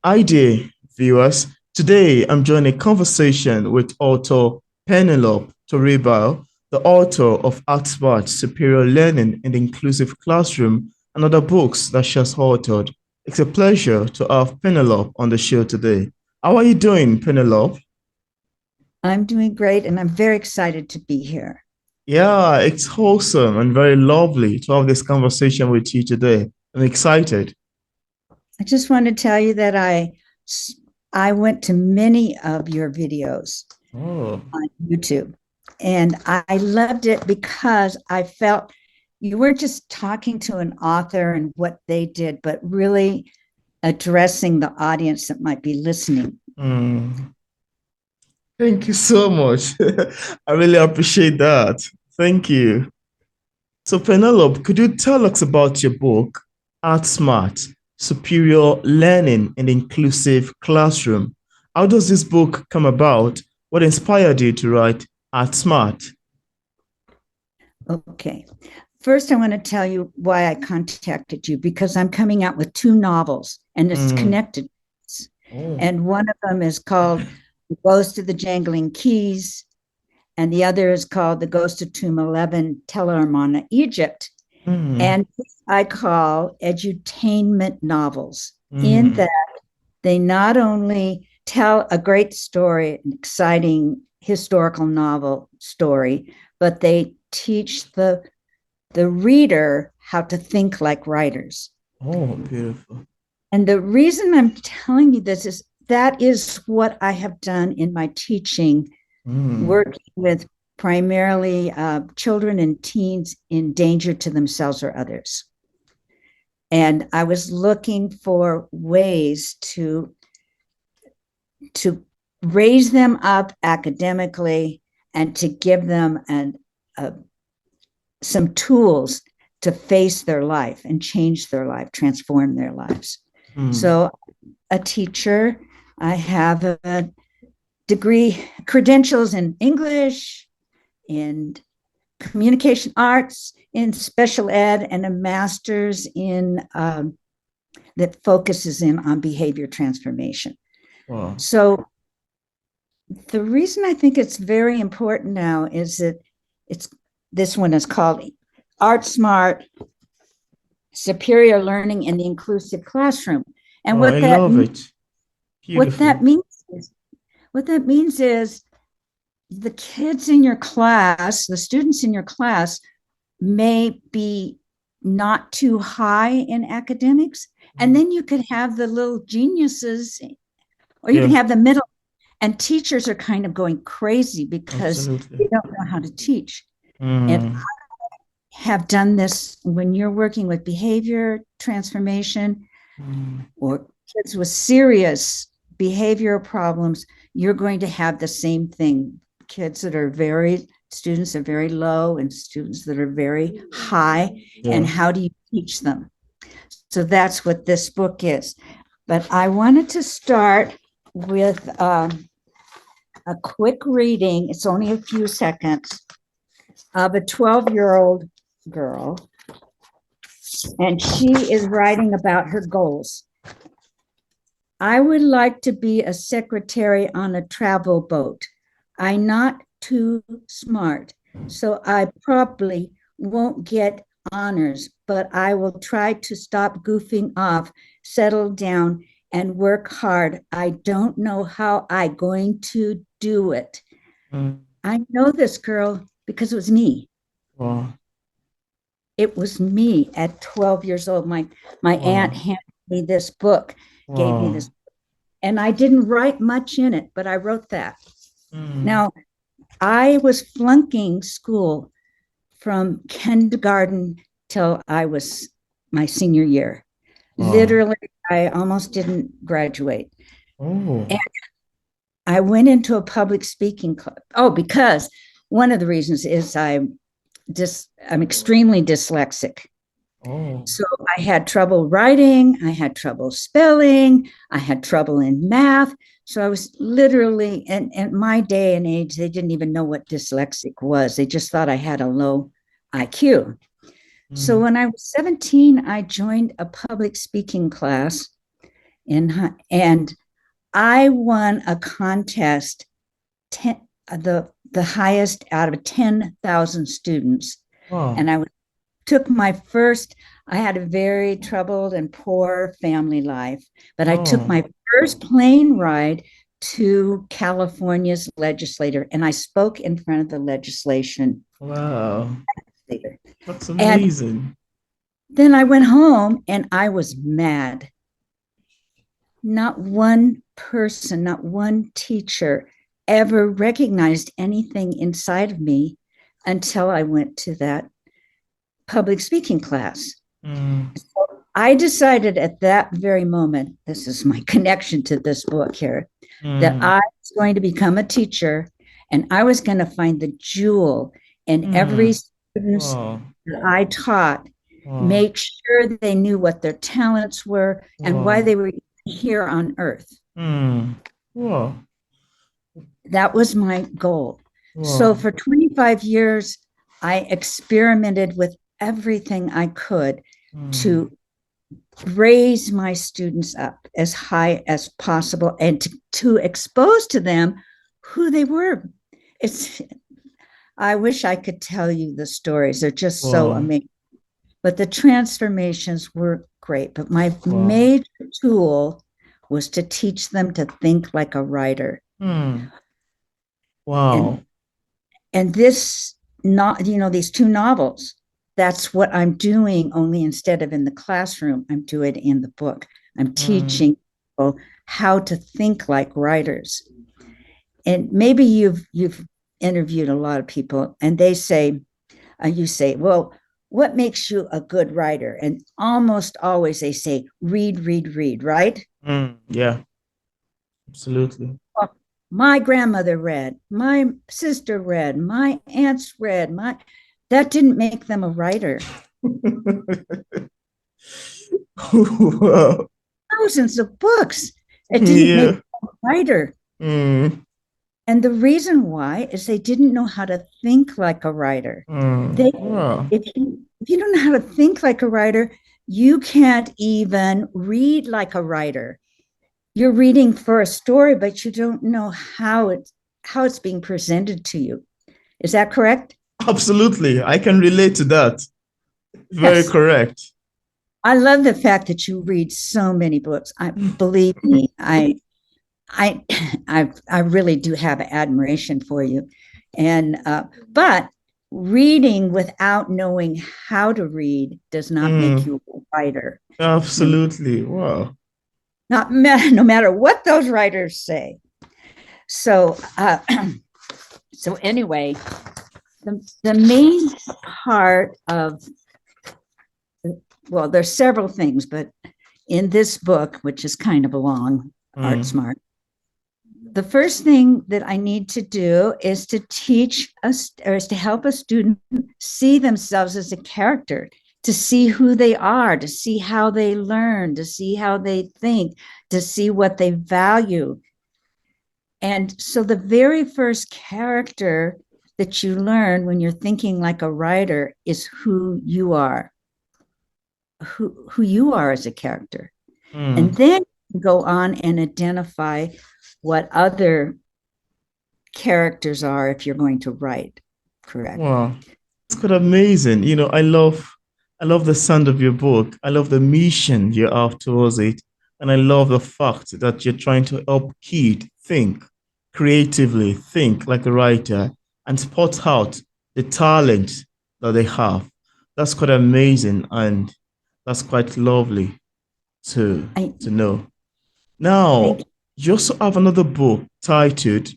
Hi there, viewers. Today, I'm joining a conversation with author Penelope Torribio, the author of Art Superior Learning in the Inclusive Classroom, and other books that she has authored. It's a pleasure to have Penelope on the show today. How are you doing, Penelope? I'm doing great and I'm very excited to be here. Yeah, it's wholesome and very lovely to have this conversation with you today. I'm excited. I just want to tell you that I went to many of your videos Oh, on YouTube and I loved it because I felt you weren't just talking to an author and what they did, but really addressing the audience that might be listening. mm. Thank you so much. I really appreciate that. Thank you. So, Penelope, could you tell us about your book, Art Smart Superior Learning in the Inclusive Classroom? How does this book come about? What inspired you to write Art Smart? Okay. First, I want to tell you why I contacted you because I'm coming out with two novels and it's Mm. connected. Oh. And one of them is called The Ghost of the Jangling Keys, and the other is called The Ghost of Tomb 11, Tel el Armana Egypt. Mm. And I call edutainment novels, in Mm. that they not only tell a great story, an exciting historical novel story, but they teach the reader how to think like writers. Oh, beautiful. And the reason I'm telling you this is that is what I have done in my teaching, Mm. working with primarily children and teens in danger to themselves or others. And I was looking for ways to raise them up academically and to give them uh, some tools to face their life and change their life, transform their lives. Mm. So, a teacher, I have a degree, credentials in English, in communication arts, in special ed, and a master's in that focuses in on behavior transformation. Wow. So the reason I think it's very important now is that it's this one is called Art Smart Superior Learning in the Inclusive Classroom. And Oh, I love it. what Beautiful. that means is what that means is the kids in your class, the students in your class may be not too high in academics. And Mm. then you could have the little geniuses, or you can Yeah, have the middle. And teachers are kind of going crazy because absolutely. they don't know how to teach. And Mm. I have done this when you're working with behavior transformation Mm. or kids with serious behavioral problems, you're going to have the same thing. Kids that are very, students are very low and students that are very high. And Yeah. how do you teach them? So that's what this book is. But I wanted to start with a quick reading. It's only a few seconds of a 12-year-old girl, and she is writing about her goals. I would like to be a secretary on a travel boat. I'm not too smart, so I probably won't get honors, but I will try to stop goofing off, settle down, and work hard. I don't know how I'm going to do it. Mm. I know this girl because it was me. Wow. It was me at 12 years old. My aunt Wow. handed me this book, gave me Wow. this, and I didn't write much in it, but I wrote that. Mm. Now, I was flunking school from kindergarten till I was my senior year. Wow. Literally, I almost didn't graduate. Oh. And I went into a public speaking club. Oh, because one of the reasons is I'm extremely dyslexic. Oh. So I had trouble writing, I had trouble spelling, I had trouble in math. So I was literally, and at my day and age, they didn't even know what dyslexic was. They just thought I had a low IQ. So Mm. when I was 17, I joined a public speaking class and I won a contest, the highest out of 10,000 students. Wow. And took my first, I had a very troubled and poor family life, but I took Oh, my first plane ride to California's legislature, and I spoke in front of the legislation. wow. That's And amazing. then I went home and I was mad. Not one person, not one teacher ever recognized anything inside of me until I went to that public speaking class. Mm, I decided at that very moment, this is my connection to this book here, that mm, I was going to become a teacher and I was going to find the jewel in every mm. student Wow. that I taught, Wow. make sure they knew what their talents were and why Wow. they were here on earth. Mm. Wow. That was my goal. So Wow. for 25 years, I experimented with everything I could Mm, to raise my students up as high as possible and to expose to them who they were. It's I wish I could tell you the stories. They're just so wow. amazing. But the transformations were great. But my Wow. major tool was to teach them to think like a writer. Mm, And wow. this not these two novels, that's what I'm doing, only instead of in the classroom, I'm doing it in the book. I'm Mm, teaching people how to think like writers. And maybe you've interviewed a lot of people and they say, you say, well, what makes you a good writer? And almost always they say, read, read, read, right? yeah, absolutely. Well, my grandmother read, my sister read, my aunts read, my that didn't make them a writer. Wow. Thousands of books. It didn't make Yeah. them a writer. Mm, And the reason why is they didn't know how to think like a writer. mm, They, wow. if you don't know how to think like a writer, you can't even read like a writer. You're reading for a story, but you don't know how it's being presented to you. Is that correct? Absolutely. I can relate to that. Very Yes. correct. I love the fact that you read so many books. I believe me, I I really do have admiration for you. And but reading without knowing how to read does not make Mm, you a writer. absolutely. Wow. No matter what those writers say. So so anyway, the main part of, well, there's several things, but in this book, which is kind of a long, Art Mm, Smart, the first thing that I need to do is to teach us, or is to help a student see themselves as a character, to see who they are, to see how they learn, to see how they think, to see what they value. And so the very first character that you learn when you're thinking like a writer is who you are, who you are as a character. And mm, then go on and identify what other characters are if you're going to write. Correct. wow. It's quite amazing. I love the sound of your book. I love the mission you have towards it. And I love the fact that you're trying to help kids think creatively, think like a writer, and spot out the talent that they have. That's quite amazing and that's quite lovely to I to know. Now, think you also have another book titled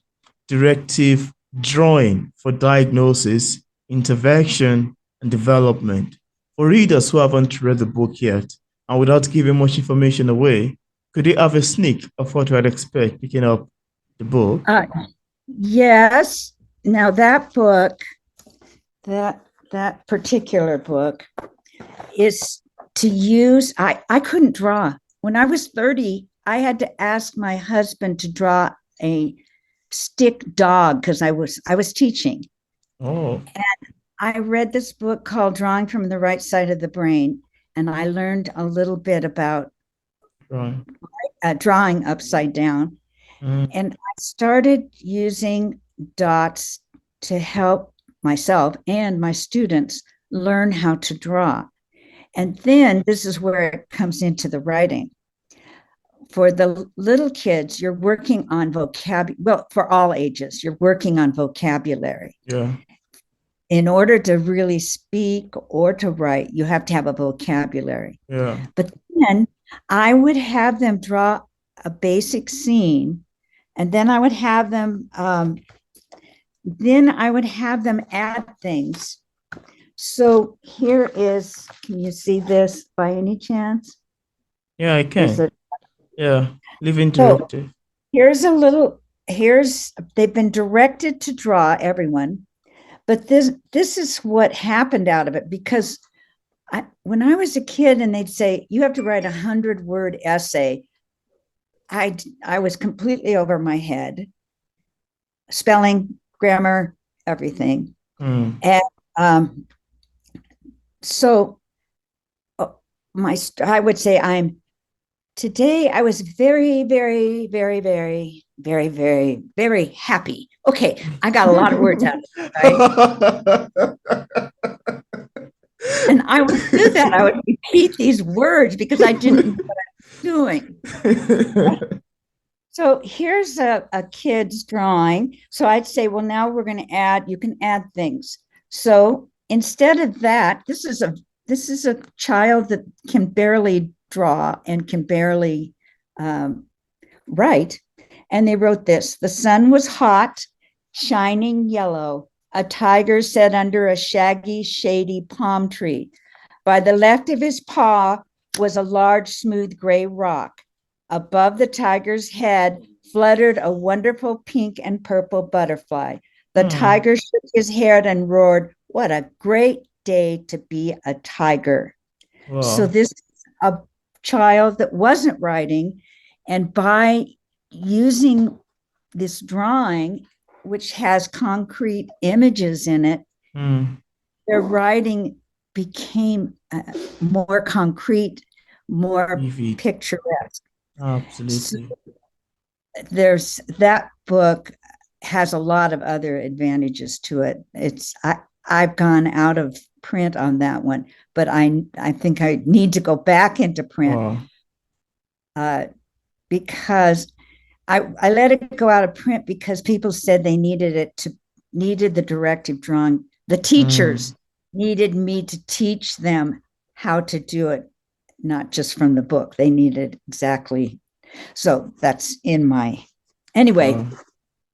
Directive Drawing for Diagnosis, Intervention, and Development. For readers who haven't read the book yet, and without giving much information away, could you have a sneak of what I'd expect picking up the book? yes. Now that book, that particular book is to use. I couldn't draw. When I was 30, I had to ask my husband to draw a stick dog because I was teaching. Oh, I read this book called Drawing from the Right Side of the Brain, and I learned a little bit about right. drawing upside down. Mm. And I started using dots to help myself and my students learn how to draw. And then this is where it comes into the writing. For the little kids, you're working on vocabulary. Well, for all ages, you're working on vocabulary. Yeah. In order to really speak or to write, you have to have a vocabulary. Yeah. But then I would have them draw a basic scene, and then I would have them add things. So here is, can you see this by any chance? Yeah, I There's can. Yeah. Living so directive. they've been directed to draw, everyone, but this is what happened out of it, because when I was a kid and they'd say, you have to write 100-word essay, I was completely over my head. Spelling, grammar, everything. Mm. And so I would say today I was very, very, very, very, very, very, very happy. Okay, I got a lot of words out of it, right? And I would do that. I would repeat these words because I didn't know what I was doing. So here's a kid's drawing. So I'd say, well, now we're going to you can add things. So instead of that, this is a child that can barely draw and can barely write. And they wrote this: the sun was hot, shining yellow. A tiger sat under a shaggy, shady palm tree. By the left of his paw was a large, smooth gray rock. Above the tiger's head fluttered a wonderful pink and purple butterfly. The tiger shook his head and roared, "What a great day to be a tiger." Wow. So this is a child that wasn't writing, and by using this drawing, which has concrete images in it, their writing became more concrete, more Vivid. picturesque. Absolutely. So that book has a lot of other advantages to it. I've gone out of print on that one, but I think I need to go back into print. Wow. Because I let it go out of print because people said they needed the directive drawing. The teachers needed me to teach them how to do it, not just from the book. They needed exactly. So that's anyway,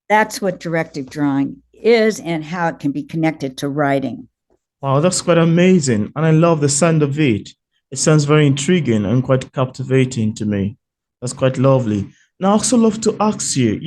that's what directive drawing is and how it can be connected to writing. Wow, that's quite amazing. And I love the sound of it. It sounds very intriguing and quite captivating to me. That's quite lovely. Now, I also love to ask you,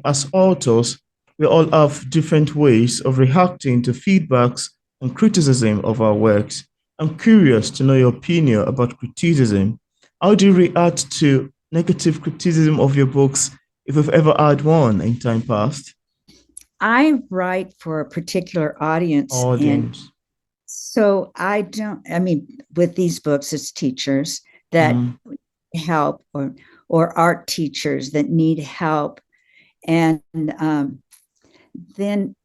as authors, we all have different ways of reacting to feedbacks and criticism of our works. I'm curious to know your opinion about criticism. How do you react to negative criticism of your books, if you've ever had one in time past? I write for a particular audience. And so with these books, it's teachers that help, or art teachers that need help. And then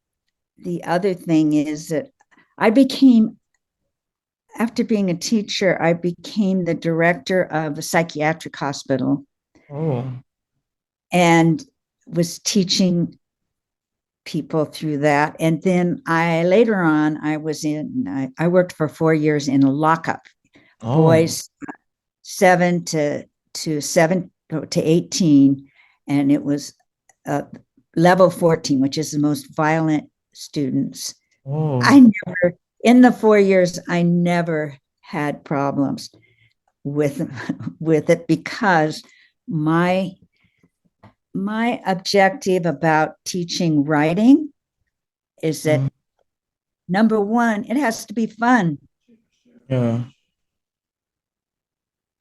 the other thing is that after being a teacher, I became the director of a psychiatric hospital. And was teaching people through that. And then later on, I worked for 4 years in a lockup. Boys 7 to 18, and it was level 14, which is the most violent students. In the 4 years, I never had problems with it, because my objective about teaching writing is that number one, it has to be fun. Yeah.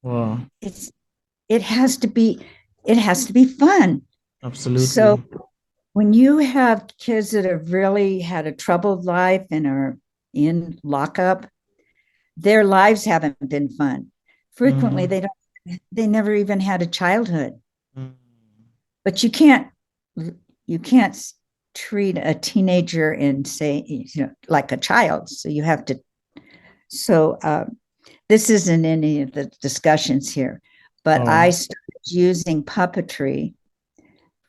Wow. It has to be fun. Absolutely. So when you have kids that have really had a troubled life and are in lockup, their lives haven't been fun. Frequently, they never even had a childhood. Mm. But you can't treat a teenager and say, like a child. So you have to. So this isn't any of the discussions here, but I Oh, started using puppetry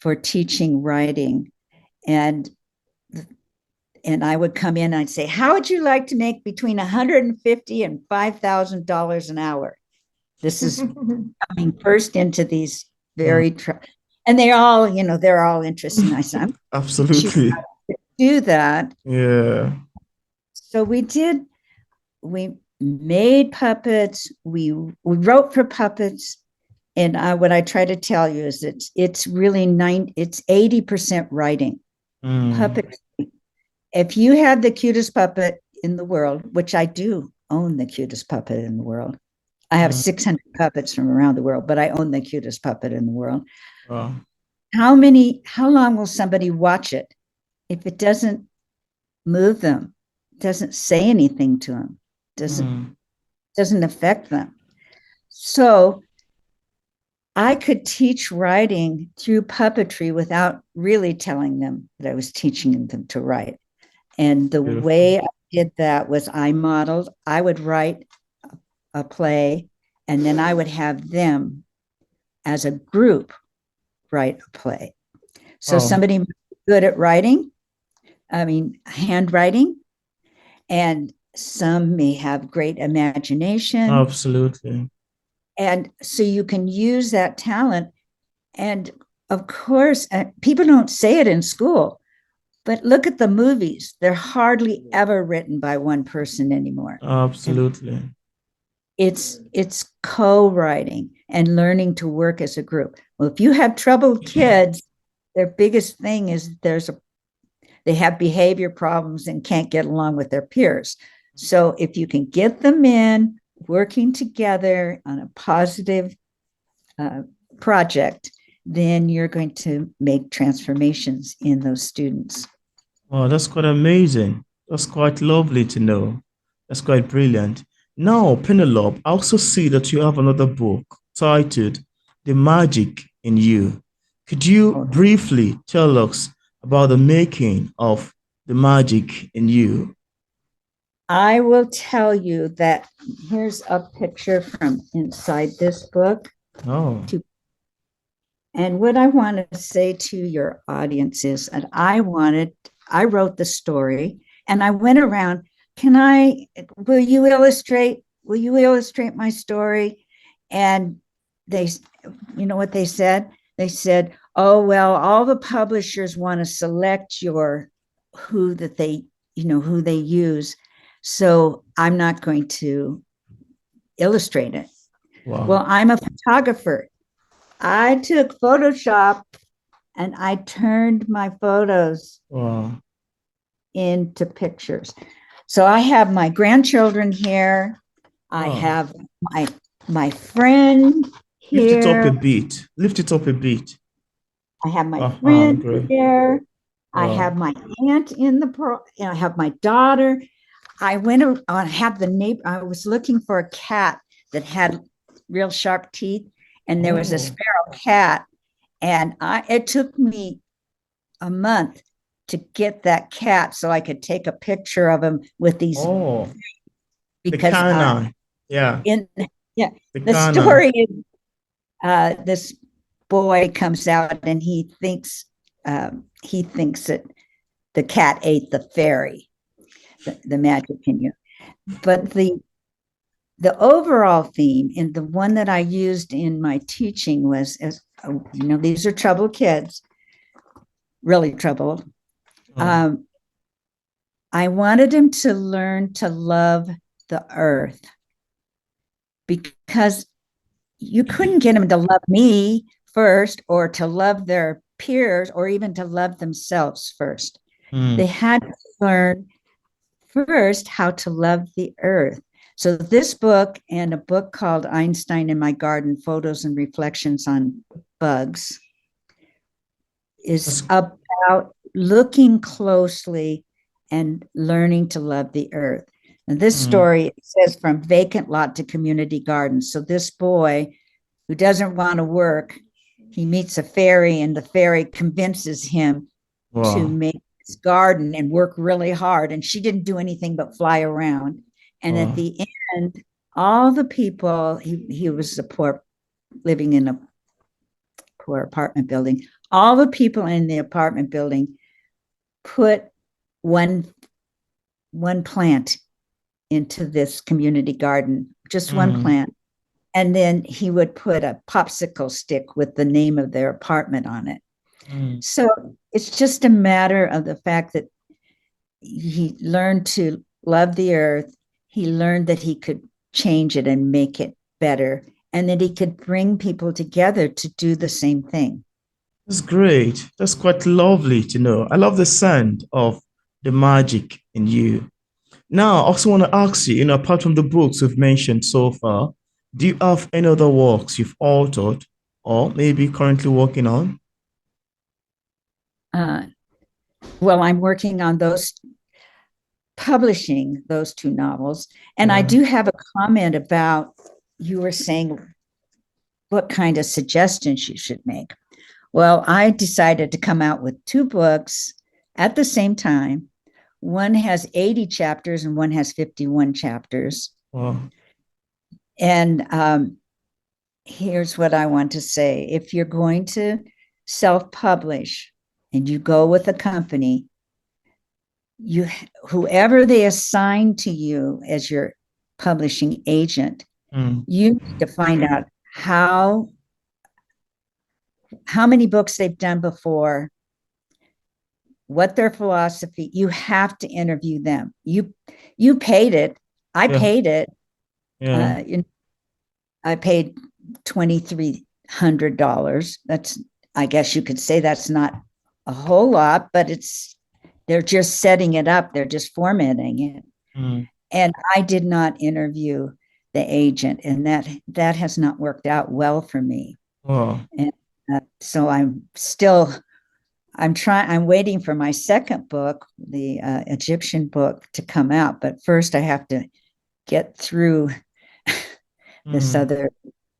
for teaching writing, and I would come in and I'd say, how would you like to make between 150 and $5,000 an hour? This is coming first into these mm, very, and they're all interested. And I said, I'm going to teach you absolutely. how to do that. Yeah. So we made puppets, we wrote for puppets. And what I try to tell you is it's really it's 80% writing. Mm, Puppet. If you had the cutest puppet in the world, which I do own the cutest puppet in the world. I have mm, 600 puppets from around the world, but I own the cutest puppet in the world. wow. How long will somebody watch it if it doesn't move them, doesn't say anything to them, doesn't Mm, doesn't affect them? So I could teach writing through puppetry without really telling them that I was teaching them to write. And the beautiful. way I did that was I would write a play, and then I would have them as a group write a play. So Wow. somebody good at writing, handwriting, and some may have great imagination. Absolutely. And so you can use that talent. And of course, people don't say it in school, but look at the movies. They're hardly ever written by one person anymore. And Absolutely. it's co-writing and learning to work as a group. Well, if you have troubled kids, their biggest thing is they have behavior problems and can't get along with their peers. So if you can get them in working together on a positive uh, project, then you're going to make transformations in those students. Oh, that's quite amazing. That's quite lovely to know. That's quite brilliant. Now, Penelope, I also see that you have another book titled The Magic in You. Could you briefly tell us about the making of The Magic in You? I will tell you that here's a picture from inside this book. Oh, And what I want to say to your audience is that I wrote the story and I went around, will you illustrate my story? And they, you know what they said? They said, oh, well, all the publishers want to select who they use. So I'm not going to illustrate it. wow. Well, I'm a photographer. I took Photoshop and I turned my photos Wow. into pictures. So I have my grandchildren here. I Oh, have my friend lift it up a here. bit. Lift it up a bit. I have my Uh-huh, friend great. here. I Wow. have my aunt I have my daughter. I went on have the neighbor. I was looking for a cat that had real sharp teeth, and there was a Oh, feral cat, and it took me a month to get that cat so I could take a picture of him with these oh, the because canine. Yeah, in yeah the the canine. story is this boy comes out and he thinks that the cat ate the fairy, the magic in you. But the overall theme and the one that I used in my teaching was, these are troubled kids, really troubled. Oh, Um, I wanted him to learn to love the earth because you couldn't get them to love me first or to love their peers or even to love themselves first. They mm, had to learn first how to love the earth. So this book and a book called Einstein in My Garden, Photos and Reflections on Bugs is that's, about looking closely and learning to love the earth. And this mm, story says from vacant lot to community garden. So this boy who doesn't want to work he meets a fairy, and the fairy convinces him to Wow. make his garden and work really hard. And she didn't do anything but fly around. And at Wow. the end, all the people, he was a poor, living in a poor apartment building. All the people in the apartment building put one one plant into this community garden, just one Mm, plant. And then he would put a popsicle stick with the name of their apartment on it. mm. So it's just a matter of the fact that he learned to love the earth. He learned that he could change it and make it better, and that he could bring people together to do the same thing. That's great. That's quite lovely to know. I love the sound of the magic in you. Now, I also want to ask you, apart from the books we've mentioned so far, do you have any other works you've authored or maybe currently working on? Uh, well, I'm working on those, publishing those two novels. And I Yeah. do have a comment about, you were saying what kind of suggestions you should make. Well, I decided to come out with two books at the same time. One has 80 chapters and one has 51 chapters. Wow. And here's what I want to say. If you're going to self-publish and you go with a company, you, whoever they assign to you as your publishing agent, Mm, you need to find out how many books they've done before, what their philosophy. You have to interview them. You paid it. I yeah. paid it. Yeah. You know, I paid $2,300. That's, I guess you could say that's not a whole lot, but they're just setting it up. They're just formatting it. Mm, And I did not interview the agent, and that has not worked out well for me. wow. And so I'm waiting for my second book, the Egyptian book, to come out. But first I have to get through this Mm, other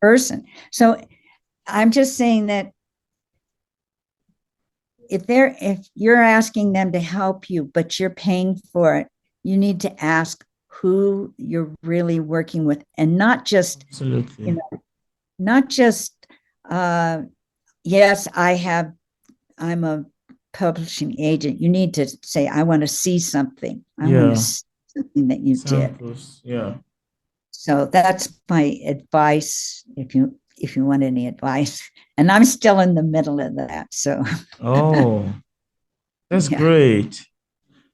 person. So I'm just saying that if you're asking them to help you, but you're paying for it, you need to ask who you're really working with, and not just, you absolutely. know, not just uh yes, I'm a publishing agent. You need to say, I want to see something. I want to Yeah. see something that you did. Samples. Yeah. So that's my advice, if you want any advice. And I'm still in the middle of that. So Oh, that's yeah. great.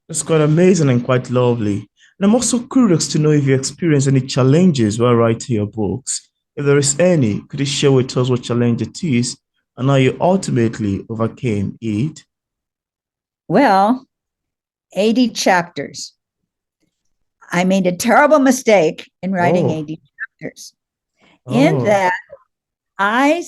That's quite amazing and quite lovely. And I'm also curious to know if you experience any challenges while writing your books. If there is any, could you share with us what challenge it is and how you ultimately overcame it? Well, 80 chapters. I made a terrible mistake in writing Oh, 80 chapters. In oh, that I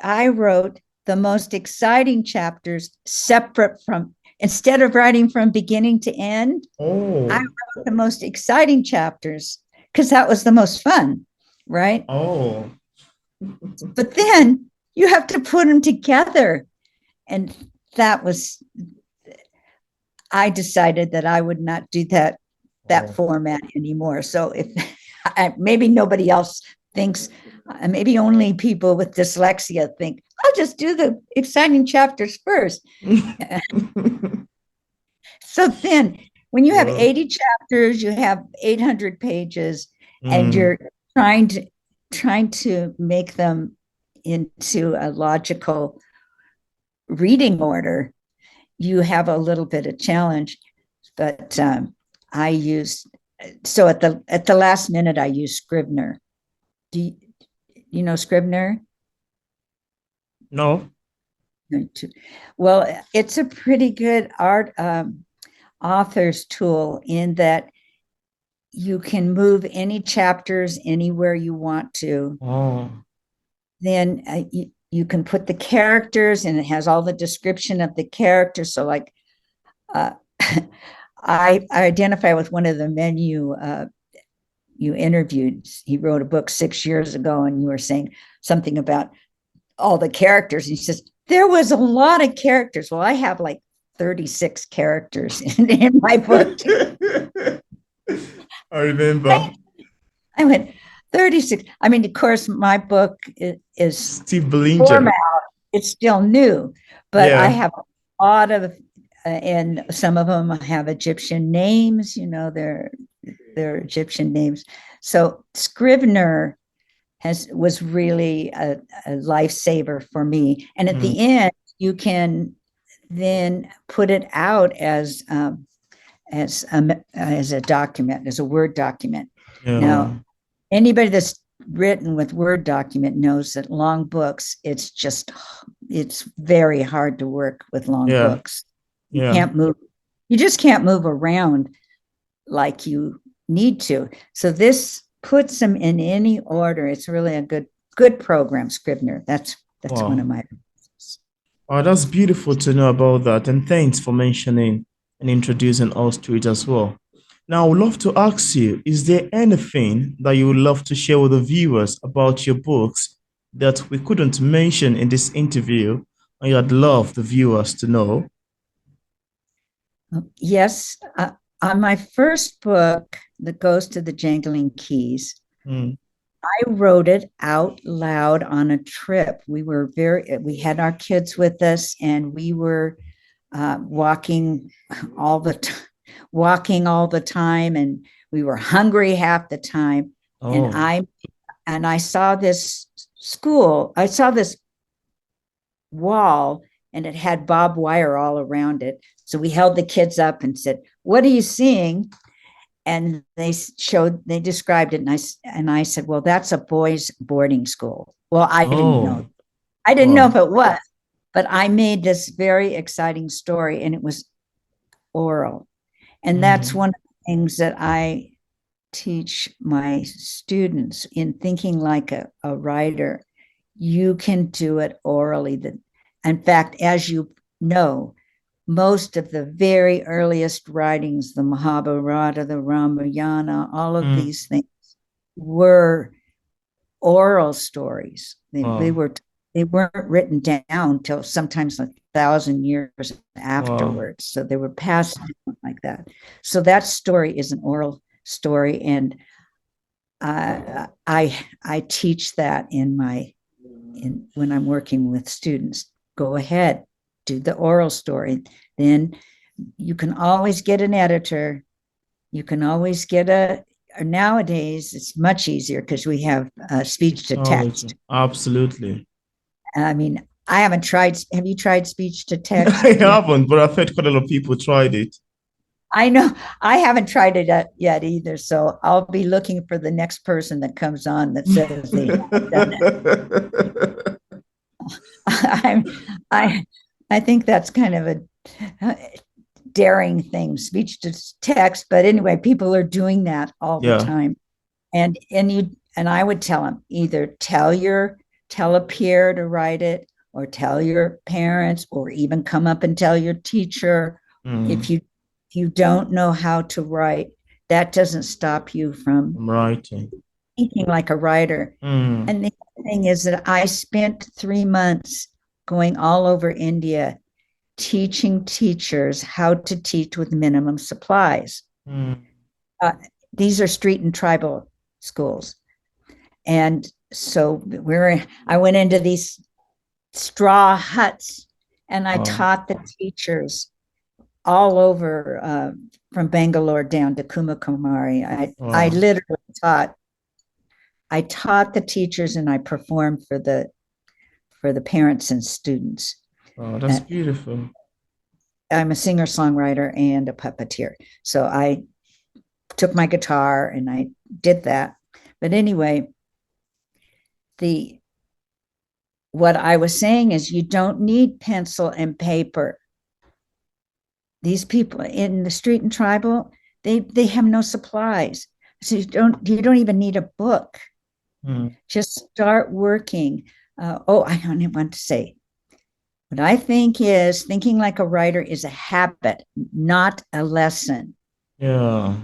I wrote the most exciting chapters separate from, instead of writing from beginning to end, I oh, wrote the most exciting chapters because that was the most fun, right? oh, But then you have to put them together. And that was, I decided that I would not do that oh. format anymore. So if maybe nobody else thinks, maybe only people with dyslexia think, I'll just do the exciting chapters first. So then when you have Well, 80 chapters, you have 800 pages, and mm, you're trying to make them into a logical reading order, you have a little bit of challenge. But I used, so at the last minute I used Scrivener. Do you know Scrivener? no. Well, it's a pretty good art author's tool in that you can move any chapters anywhere you want to. Oh, Then you can put the characters, and it has all the description of the characters. So like uh, I identify with one of the men you interviewed. He wrote a book 6 years ago, and you were saying something about all the characters. And he says, there was a lot of characters. Well, I have like 36 characters in my book. I remember. I went, 36. I mean, of course, my book is Steve Bellinger. format. It's still new, but I Yeah. have a lot of, and some of them have Egyptian names, they're Egyptian names. So Scrivener was really a lifesaver for me. And at the end, you can then put it out as a document, as a Word document. Yeah. Now, anybody that's written with Word document knows that long books, it's very hard to work with long books. You can't move, you just can't move around like you need to. So this puts them in any order. It's really a good program, Scrivener. That's Wow. one of my. Oh, that's beautiful to know about that. And thanks for mentioning and introducing us to it as well. Now, I would love to ask you, is there anything that you would love to share with the viewers about your books that we couldn't mention in this interview and you'd love the viewers to know? Yes. On my first book, that goes to the Jangling Keys, I wrote it out loud on a trip. We had our kids with us, and we were walking all the time, and we were hungry half the time. Oh. And I saw this school. I saw this wall, and it had barbed wire all around it. So we held the kids up and said, "What are you seeing?" And they described it, and I said, "Well, that's a boys' boarding school." Well, I didn't know. I didn't know if it was, but I made this very exciting story, and it was oral. And that's one of the things that I teach my students in thinking like a writer. You can do it orally. In fact, as you know, most of the very earliest writings, the Mahabharata, the Ramayana, all of these things were oral stories. They weren't written down till sometimes 1,000 years afterwards. So they were passed down like that. So that story is an oral story, and I teach that when I'm working with students. Go ahead, do the oral story. Then you can always get an editor. You can always get nowadays it's much easier because we have speech to text. Absolutely. I mean, I haven't tried. Have you tried speech to text? I haven't, but I've heard quite a lot of people tried it. I know. I haven't tried it yet either. So I'll be looking for the next person that comes on that says they have done it. I think that's kind of a daring thing, speech to text. But anyway, people are doing that all the time. And I would tell them, either tell a peer to write it, or tell your parents, or even come up and tell your teacher. If you don't know how to write, that doesn't stop you from writing, thinking like a writer. And the thing is that I spent 3 months going all over India teaching teachers how to teach with minimum supplies. These are street and tribal schools. And so I went into these straw huts, and I taught the teachers all over from Bangalore down to Kumarakumari. I literally taught the teachers, and I performed for the parents and students. Oh, that's beautiful. I'm a singer-songwriter and a puppeteer. So I took my guitar and I did that. But anyway, what I was saying is, you don't need pencil and paper. These people in the street and tribal, they have no supplies. So you don't even need a book. Just start working. I only want to say, what I think is, thinking like a writer is a habit, not a lesson. Yeah.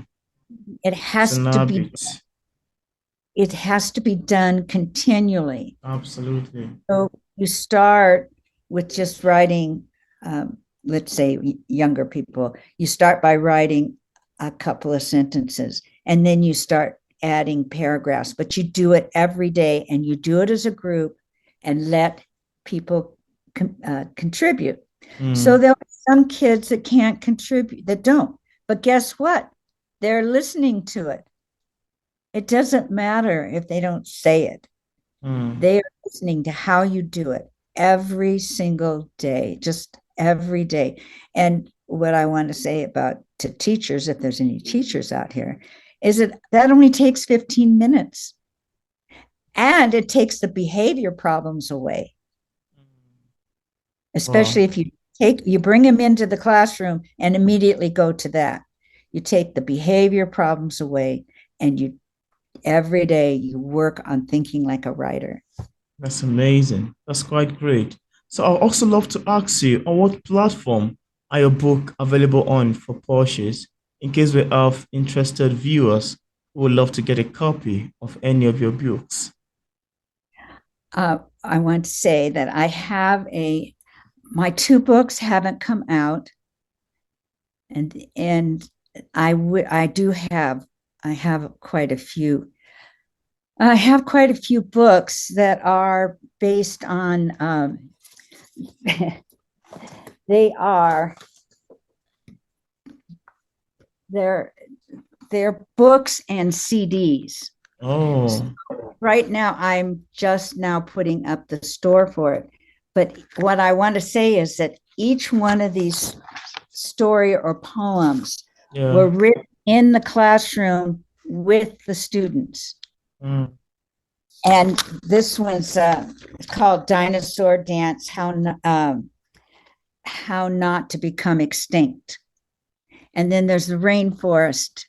It has to be done continually. Absolutely. So you start with just writing, let's say younger people, you start by writing a couple of sentences and then you start adding paragraphs, but you do it every day and you do it as a group and let people contribute. So there are some kids that can't contribute, that don't. But guess what? They're listening to it. It doesn't matter if they don't say it. They are listening to how you do it every single day, just every day. And what I want to say about to teachers, if there's any teachers out here, is that only takes 15 minutes. And it takes the behavior problems away. Especially if you bring them into the classroom and immediately go to that. You take the behavior problems away and every day you work on thinking like a writer. That's amazing. That's quite great. So I'd also love to ask you, on what platform are your book available on for purchase, in case we have interested viewers who would love to get a copy of any of your books? I want to say that my 2 books haven't come out, and I have quite a few. I have quite a few books that are based on. They're books and CDs. Oh, So right now, I'm just now putting up the store for it. But what I want to say is that each one of these story or poems were written in the classroom with the students. And this one's called Dinosaur Dance, How Not to Become Extinct. And then there's the rainforest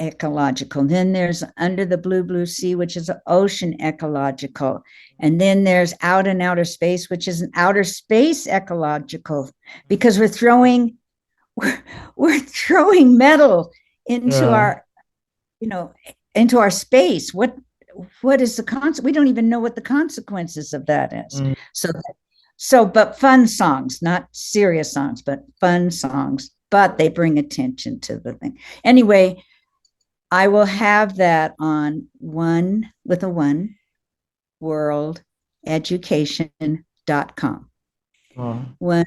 ecological. And then there's Under the Blue Sea, which is ocean ecological. And then there's Out in Outer Space, which is an outer space ecological, because we're throwing metal into our space. What is the consequence? We don't even know what the consequences of that is. But fun songs, not serious songs, but fun songs, but they bring attention to the thing. Anyway, I will have that on One World Education.com. One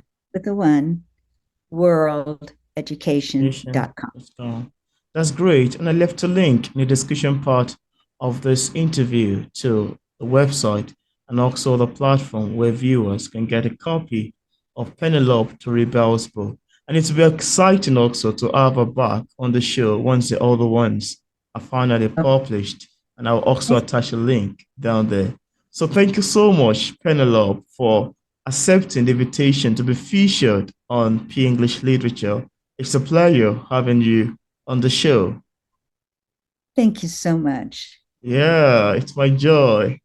World Education.com. That's great. And I left a link in the description part of this interview to the website and also the platform where viewers can get a copy of Penelope Torribio's book. And it will be exciting also to have her back on the show once the other ones are finally published. And I'll also attach a link down there. So thank you so much, Penelope, for accepting the invitation to be featured on P English Literature. It's a pleasure having you on the show. Thank you so much. Yeah, it's my joy.